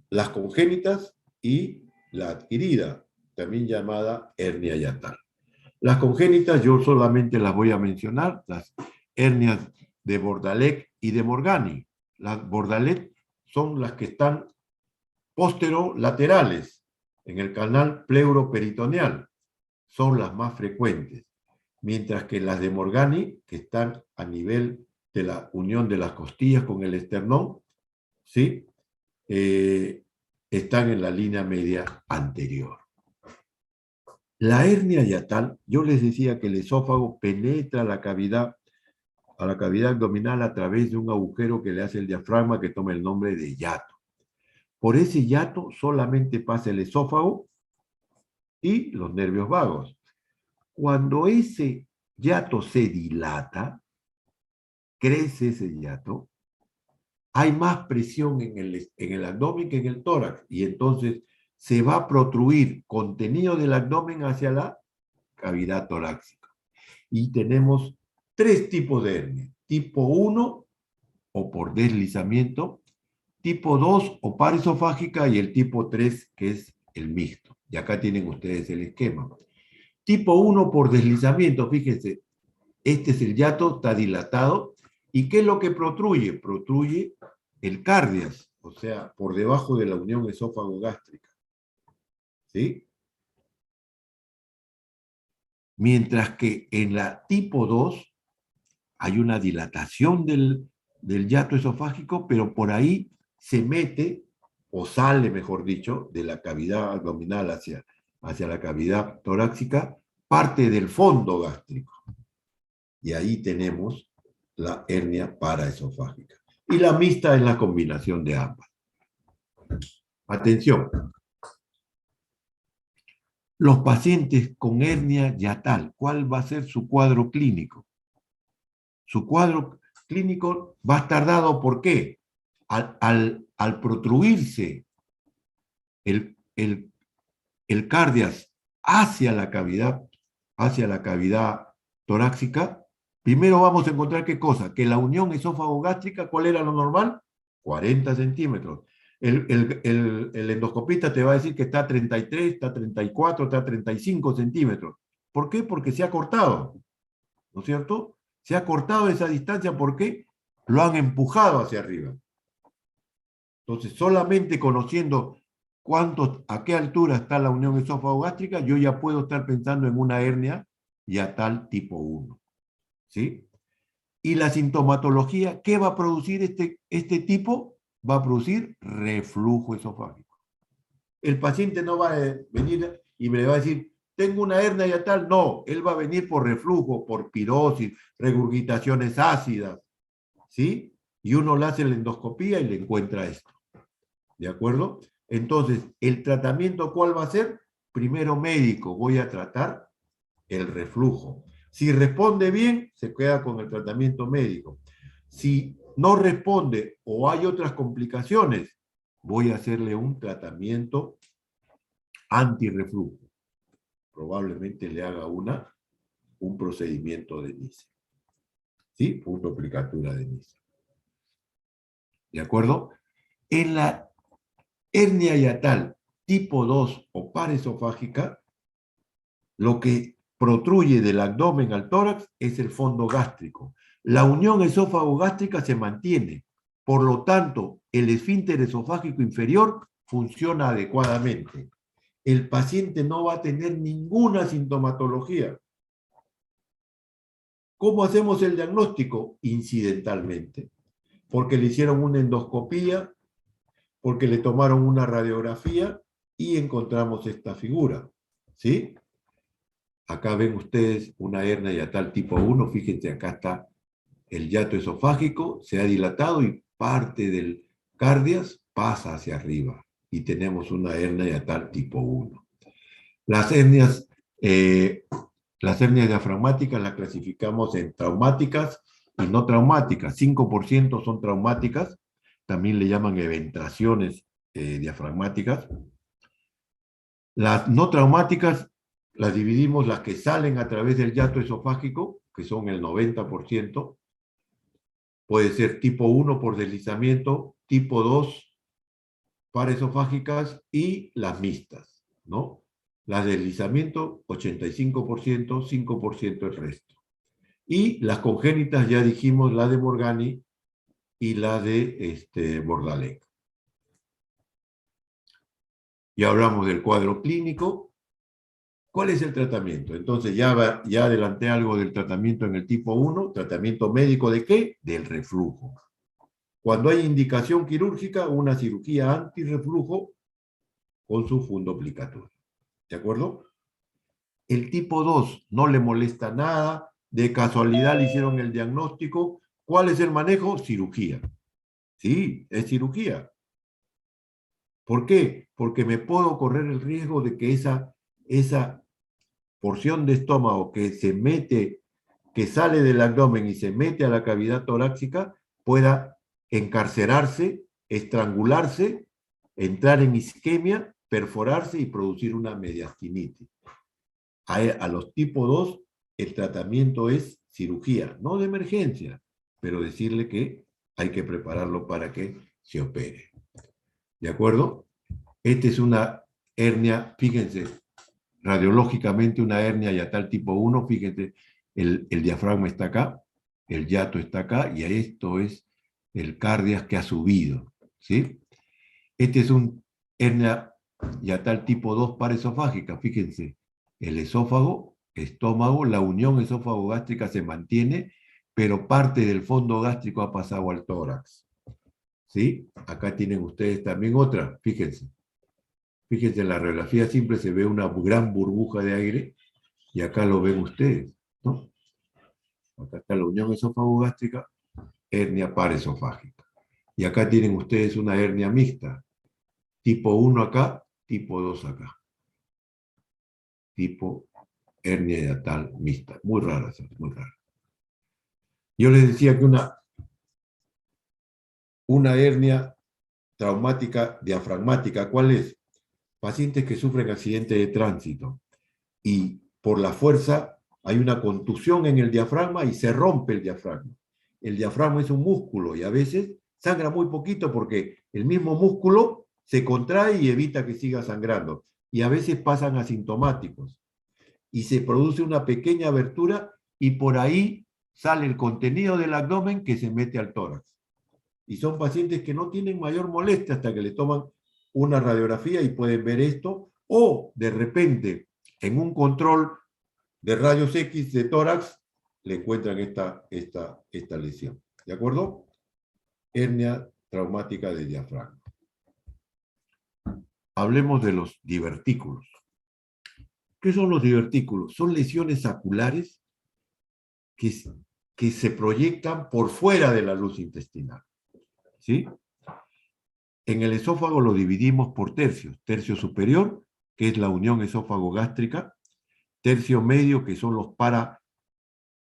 las congénitas y la adquirida, también llamada hernia hiatal. Las congénitas yo solamente las voy a mencionar, las hernias de Bordalet y de Morgani. Las Bordalet son las que están posterolaterales en el canal pleuroperitoneal, son las más frecuentes, mientras que las de Morgani, que están a nivel de la unión de las costillas con el esternón, ¿sí? están en la línea media anterior. La hernia hiatal, yo les decía que el esófago penetra a la cavidad abdominal a través de un agujero que le hace el diafragma que toma el nombre de hiato. Por ese hiato solamente pasa el esófago y los nervios vagos. Cuando ese hiato se dilata, crece ese hiato, hay más presión en el abdomen que en el tórax, y entonces se va a protruir contenido del abdomen hacia la cavidad torácica. Y tenemos tres tipos de hernia. Tipo 1, o por deslizamiento, tipo 2, o paresofágica, y el tipo 3, que es el mixto. Y acá tienen ustedes el esquema. Tipo 1 por deslizamiento, fíjense, este es el hiato, está dilatado. ¿Y qué es lo que protruye? Protruye el cardias, o sea, por debajo de la unión esófago-gástrica. ¿Sí? Mientras que en la tipo 2 hay una dilatación del hiato esofágico, pero por ahí se mete, o sale, mejor dicho, de la cavidad abdominal hacia la cavidad torácica, parte del fondo gástrico. Y ahí tenemos la hernia paraesofágica. Y la mixta es la combinación de ambas. Atención. Los pacientes con hernia hiatal, ¿cuál va a ser su cuadro clínico? Su cuadro clínico va a estar dado ¿por qué? Al protruirse el cardias hacia la cavidad torácica, primero vamos a encontrar ¿qué cosa? Que la unión esófago-gástrica, ¿cuál era lo normal? 40 centímetros. El endoscopista te va a decir que está a 33, está a 34, está a 35 centímetros. ¿Por qué? Porque se ha cortado, ¿no es cierto? Se ha cortado esa distancia porque lo han empujado hacia arriba. Entonces, solamente conociendo a qué altura está la unión esófago-gástrica, yo ya puedo estar pensando en una hernia hiatal tipo 1. ¿Sí? Y la sintomatología, ¿qué va a producir este tipo? Va a producir reflujo esofágico. El paciente no va a venir y me va a decir, tengo una hernia hiatal. No, él va a venir por reflujo, por pirosis, regurgitaciones ácidas. ¿Sí? Y uno le hace la endoscopía y le encuentra esto. ¿De acuerdo? Entonces, ¿el tratamiento cuál va a ser? Primero médico, voy a tratar el reflujo. Si responde bien, se queda con el tratamiento médico. Si no responde o hay otras complicaciones, voy a hacerle un tratamiento antirreflujo. Probablemente le haga un procedimiento de Nice. ¿Sí? Puntoplicatura de Nice. ¿De acuerdo? En la hernia hiatal tipo 2 o paresofágica, lo que protruye del abdomen al tórax es el fondo gástrico. La unión esófago-gástrica se mantiene. Por lo tanto, el esfínter esofágico inferior funciona adecuadamente. El paciente no va a tener ninguna sintomatología. ¿Cómo hacemos el diagnóstico? Incidentalmente. Porque le hicieron una endoscopía, porque le tomaron una radiografía y encontramos esta figura. ¿Sí? Acá ven ustedes una hernia hiatal tipo 1, fíjense, acá está el hiato esofágico, se ha dilatado y parte del cardias pasa hacia arriba. Y tenemos una hernia hiatal tipo 1. Las hernias diafragmáticas las clasificamos en traumáticas y no traumáticas. 5% son traumáticas, también le llaman eventraciones diafragmáticas. Las no traumáticas las dividimos las que salen a través del hiato esofágico, que son el 90%. Puede ser tipo 1 por deslizamiento, tipo 2 paraesofágicas y las mixtas, ¿no? Las de deslizamiento, 85%, 5% el resto. Y las congénitas, ya dijimos, la de Morgani y la de Bordalec. Ya hablamos del cuadro clínico. ¿Cuál es el tratamiento? Entonces ya adelanté algo del tratamiento en el tipo 1. ¿Tratamiento médico de qué? Del reflujo. Cuando hay indicación quirúrgica, una cirugía antirreflujo con su fundo obligatorio. ¿De acuerdo? El tipo 2 no le molesta nada, de casualidad le hicieron el diagnóstico. ¿Cuál es el manejo? Cirugía. Sí, es cirugía. ¿Por qué? Porque me puedo correr el riesgo de que esa porción de estómago que se mete, que sale del abdomen y se mete a la cavidad torácica, pueda encarcerarse, estrangularse, entrar en isquemia, perforarse y producir una mediastinitis. A los tipo 2, el tratamiento es cirugía, no de emergencia, pero decirle que hay que prepararlo para que se opere. ¿De acuerdo? Esta es una hernia, fíjense, radiológicamente una hernia yatal tipo 1, fíjense, el diafragma está acá, el hiato está acá, y esto es el cardias que ha subido, ¿sí? Este es un hernia yatal tipo 2 paraesofágica, fíjense, el esófago, estómago, la unión esófago-gástrica se mantiene, pero parte del fondo gástrico ha pasado al tórax, ¿sí? Acá tienen ustedes también otra, fíjense. Fíjense, en la radiografía simple se ve una gran burbuja de aire y acá lo ven ustedes, ¿no? Acá está la unión esófago-gástrica, hernia paraesofágica. Y acá tienen ustedes una hernia mixta, tipo 1 acá, tipo 2 acá. Tipo hernia hiatal mixta. Muy rara, muy rara. Yo les decía que una hernia traumática diafragmática, ¿cuál es? Pacientes que sufren accidente de tránsito y por la fuerza hay una contusión en el diafragma y se rompe el diafragma. El diafragma es un músculo y a veces sangra muy poquito porque el mismo músculo se contrae y evita que siga sangrando. Y a veces pasan asintomáticos y se produce una pequeña abertura y por ahí sale el contenido del abdomen que se mete al tórax. Y son pacientes que no tienen mayor molestia hasta que le toman una radiografía y pueden ver esto, o de repente en un control de rayos X de tórax le encuentran esta lesión. ¿De acuerdo? Hernia traumática de diafragma. Hablemos de los divertículos. ¿Qué son los divertículos? Son lesiones saculares que, que se proyectan por fuera de la luz intestinal. ¿Sí? En el esófago lo dividimos por tercios. Tercio superior, que es la unión esófago-gástrica, tercio medio, que son los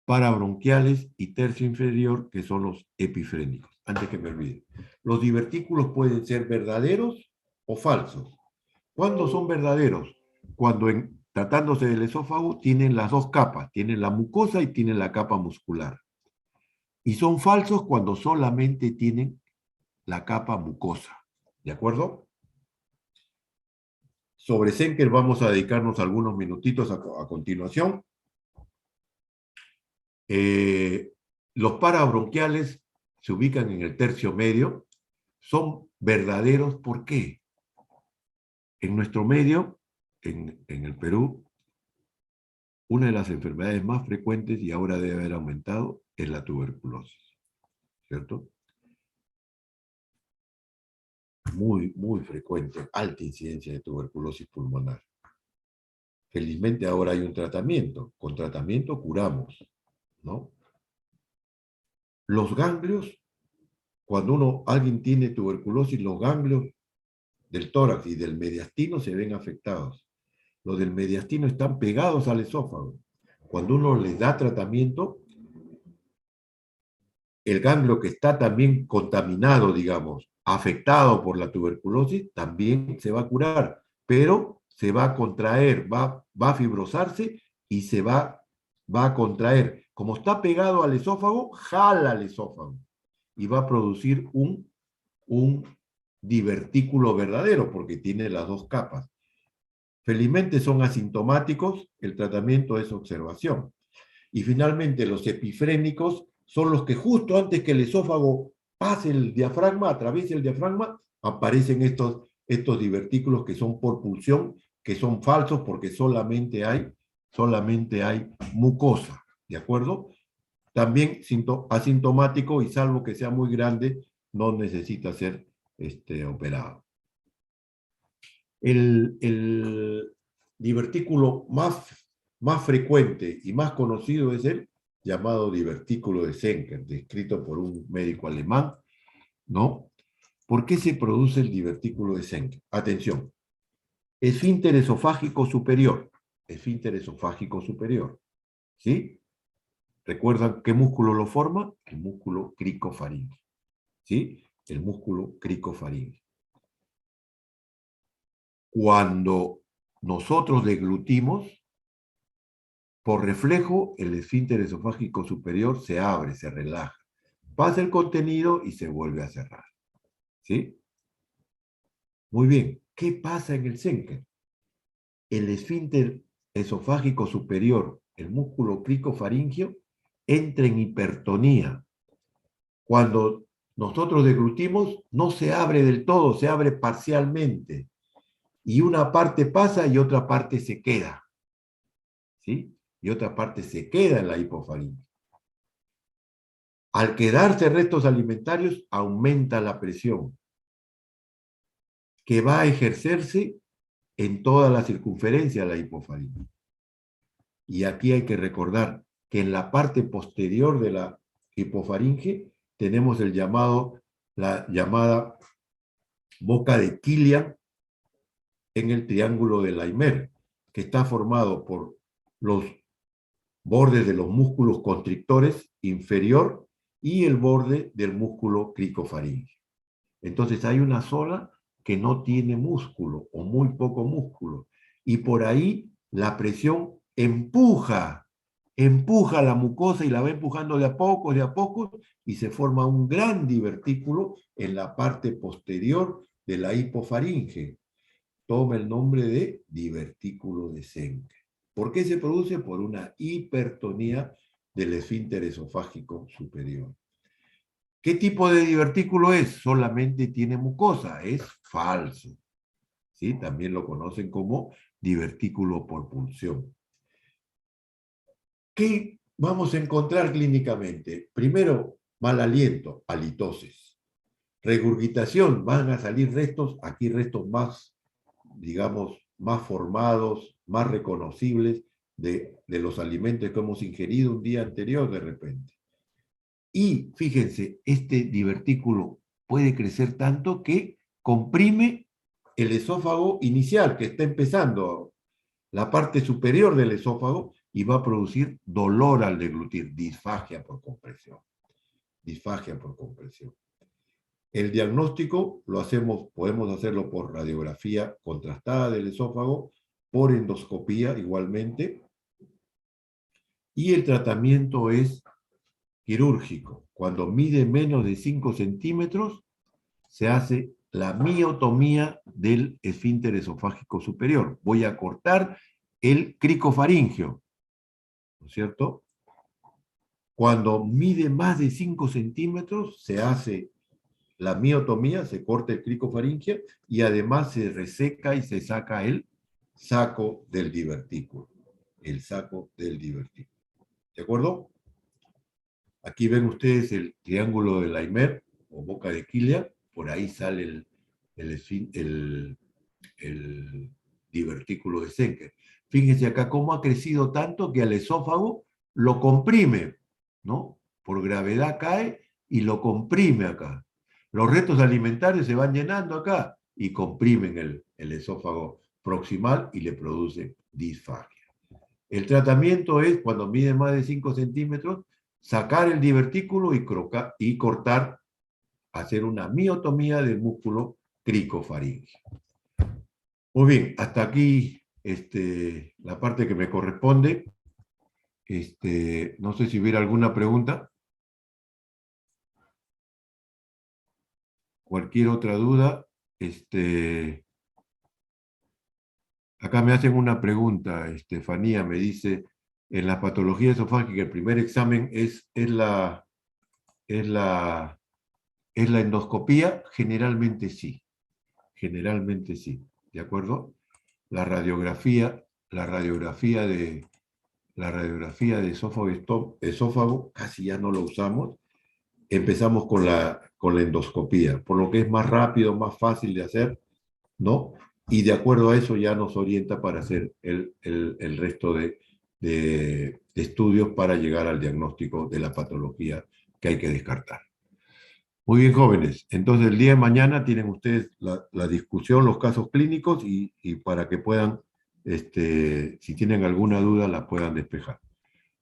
parabronquiales, y tercio inferior, que son los epifrénicos. Antes que me olvide. Los divertículos pueden ser verdaderos o falsos. ¿Cuándo son verdaderos? Cuando tratándose del esófago tienen las dos capas, tienen la mucosa y tienen la capa muscular. Y son falsos cuando solamente tienen la capa mucosa. ¿De acuerdo? Sobre Senker vamos a dedicarnos algunos minutitos a continuación. Los parabronquiales se ubican en el tercio medio. Son verdaderos, ¿por qué? En nuestro medio, en el Perú, una de las enfermedades más frecuentes, y ahora debe haber aumentado, es la tuberculosis, ¿cierto? Muy, muy frecuente, alta incidencia de tuberculosis pulmonar. Felizmente ahora hay un tratamiento. Con tratamiento curamos, ¿no? Los ganglios, cuando alguien tiene tuberculosis, los ganglios del tórax y del mediastino se ven afectados. Los del mediastino están pegados al esófago. Cuando uno les da tratamiento, el ganglio que está también contaminado, digamos, afectado por la tuberculosis, también se va a curar, pero se va a contraer, va a fibrosarse y se va a contraer. Como está pegado al esófago, jala al esófago y va a producir un divertículo verdadero porque tiene las dos capas. Felizmente son asintomáticos, el tratamiento es observación. Y finalmente los epifrénicos son los que justo antes que el esófago pase el diafragma, atraviese el diafragma, aparecen estos divertículos que son por pulsión, que son falsos porque solamente hay mucosa, ¿de acuerdo? También asintomático y salvo que sea muy grande, no necesita ser operado. El divertículo más frecuente y más conocido es el llamado divertículo de Zenker, descrito por un médico alemán, ¿no? ¿Por qué se produce el divertículo de Zenker? Atención, esfínter esofágico superior, esfínter esofágico superior, ¿sí? ¿Recuerdan qué músculo lo forma? El músculo cricofaríngeo, ¿sí? El músculo cricofaríngeo. Cuando nosotros deglutimos, por reflejo, el esfínter esofágico superior se abre, se relaja. Pasa el contenido y se vuelve a cerrar, ¿sí? Muy bien. ¿Qué pasa en el Zenker? El esfínter esofágico superior, el músculo cricofaríngeo, entra en hipertonía. Cuando nosotros deglutimos, no se abre del todo, se abre parcialmente. Y una parte pasa y otra parte se queda, ¿sí? Y otra parte se queda en la hipofaringe. Al quedarse restos alimentarios, aumenta la presión, que va a ejercerse en toda la circunferencia de la hipofaringe. Y aquí hay que recordar que en la parte posterior de la hipofaringe tenemos la llamada boca de Killian en el triángulo de Laimer, que está formado por los bordes de los músculos constrictores inferior y el borde del músculo cricofaríngeo. Entonces hay una zona que no tiene músculo o muy poco músculo, y por ahí la presión empuja la mucosa y la va empujando de a poco, y se forma un gran divertículo en la parte posterior de la hipofaringe. Toma el nombre de divertículo de Zenker. ¿Por qué se produce? Por una hipertonía del esfínter esofágico superior. ¿Qué tipo de divertículo es? Solamente tiene mucosa, es falso, ¿sí? También lo conocen como divertículo por punción. ¿Qué vamos a encontrar clínicamente? Primero, mal aliento, halitosis. Regurgitación, van a salir restos, aquí restos más, digamos, más formados, más reconocibles de los alimentos que hemos ingerido un día anterior de repente. Y fíjense, este divertículo puede crecer tanto que comprime el esófago inicial, que está empezando, la parte superior del esófago, y va a producir dolor al deglutir, disfagia por compresión. Disfagia por compresión. El diagnóstico podemos hacerlo por radiografía contrastada del esófago, por endoscopía igualmente, y el tratamiento es quirúrgico. Cuando mide menos de 5 centímetros, se hace la miotomía del esfínter esofágico superior. Voy a cortar el cricofaríngeo, ¿no es cierto? Cuando mide más de 5 centímetros, se hace la miotomía, se corta el cricofaríngeo y además se reseca y se saca el saco del divertículo. El saco del divertículo. ¿De acuerdo? Aquí ven ustedes el triángulo de Laimer o boca de Killian, por ahí sale el divertículo de Zenker. Fíjense acá cómo ha crecido tanto que al esófago lo comprime, ¿no? Por gravedad cae y lo comprime acá. Los restos alimentarios se van llenando acá y comprimen el esófago proximal y le produce disfagia. El tratamiento es, cuando mide más de 5 centímetros, sacar el divertículo y cortar, hacer una miotomía del músculo cricofaríngeo. Muy bien, hasta aquí la parte que me corresponde. No sé si hubiera alguna pregunta. Cualquier otra duda. Acá me hacen una pregunta, Estefanía me dice, en la patología esofágica el primer examen es la endoscopía. Generalmente sí, ¿de acuerdo? La radiografía de esófago casi ya no lo usamos. Empezamos con la endoscopía, por lo que es más rápido, más fácil de hacer, ¿no? y de acuerdo a eso ya nos orienta para hacer el resto de estudios para llegar al diagnóstico de la patología que hay que descartar. Muy bien, jóvenes. Entonces, el día de mañana tienen ustedes la discusión, los casos clínicos y para que puedan, si tienen alguna duda, la puedan despejar.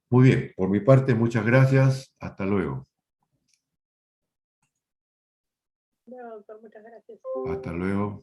Muy bien, por mi parte, muchas gracias. Hasta luego. No, doctor, muchas gracias. Hasta luego.